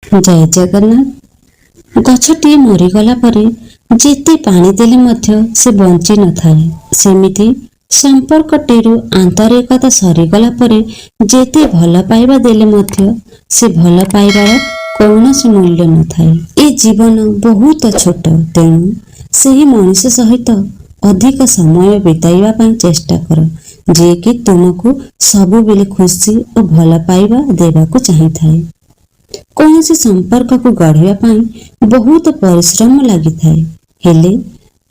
जय जगन्नाथ। गछटी मरीगला परे जेते पानी देले मध्य से बंची न थाए, सेमिति संपर्कटेरु आंतरिकता सरीगला परे जेते भल पाइबा देले मध्य से भल पाइबार कौनसी मूल्य न थाए। ए जीवन बहुत छोट, तेणु सेही मनुष्य सहित अधिक समय बिताइबा पई चेष्टा कर जे कि तुमको सबु बेले खुशी और भल पाइबा देबाकू चाहिए। कौनसी संपर्क को गढ़िया पाई बहुत परिश्रम लगी थाए, हेले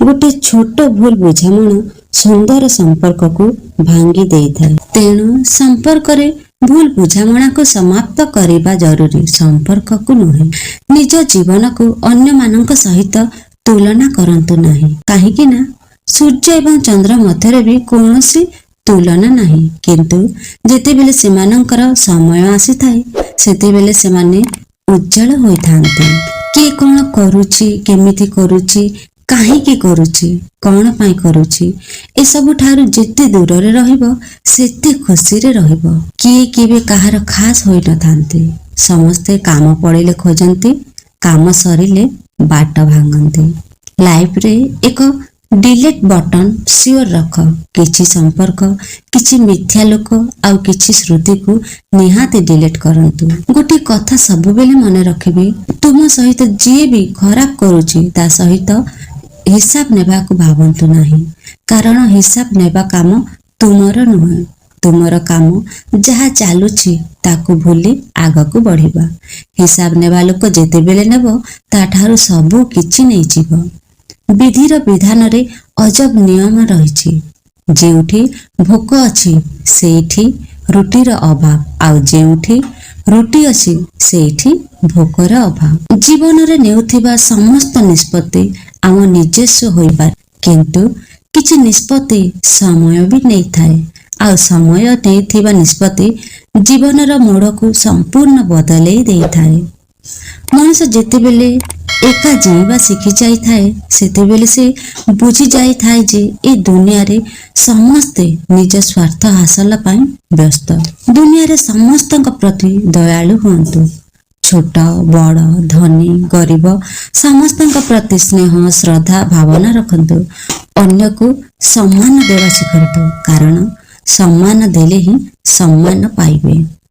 गोटे छोट भूल बुझामण सुंदर संपर्क को भांगी देई थाए। तेणु संपर्क रे भूल बुझामणा को समाप्त करिबा जरूरी, संपर्क को नुहे। निज जीवन को अन्य मानक सहित तुलना करंतु नाही, काहेकि ना सूर्य एवं चंद्र मध्य भी कौनसी तुलना नहीं, किंतु जेतेबेले सेमानंकर समय आसी थाए सेतेबेले सेमाने उज्जवल होई थांते। किए कौन करुची, केमिति करुची, काहीकि करुची, कौन पाई करुची, ए सब ठारू जेते दूर रे रहिबो सेते खुशी रे रहिबो। किए केबे काहार खास होई न थांते, समस्ते काम पड़िले खोजंती, काम सरिले बाट भांगंती। लाइफ रे एक डिलीट बटन सियोर रख। किछि संपर्क, किछि मिथ्या लोक आउ किछि श्रुति को निहाती डिलीट करंतु। गोटे कथा सब बेले मन रखिबे, तुम सहित जे भी खराब करूची ता सहित हिसाब नेबा को भावंतु नाही, कारण हिसाब नेबा काम तुमर नुहे। तुमर काम जहा चालुची ताकू भूली आगकू बढ़िबा। हिसाब नेबा लोक जेते बेले नेबो ताठारु सबु किछि नै जीवो। विधिर विधान रे अजब नियम रही, जेउठी भोक अछि सेठी रुटीर अभाव, आउ जेउठी रुटी अछि सेठी भोकर अभाव। जीवन रे नेउथिबा समस्त निष्पत्ति आम निजस्व होइबार, किंतु किछि निष्पत्ति समय भी नहीं थाए, आउ समय नेथिबा निष्पत्ति जीवनर मोड़ को संपूर्ण बदलई देई थाए। मनुष्य जेतेबेले एका जीवा शिखी जाई थाए सेतेबेले से बुझी जाई थाए जे ए दुनिया रे समस्ते निज स्वार्थ हासिल पाई व्यस्त। दुनिया रे समस्तक प्रति दयालु हुंतु, छोट बड़ धनी गरीब समस्तक प्रति स्नेह श्रद्धा भावना रखंतु। अन्य को सम्मान देवा शिखंतु, कारण सम्मान देले ही सम्मान पाइबे।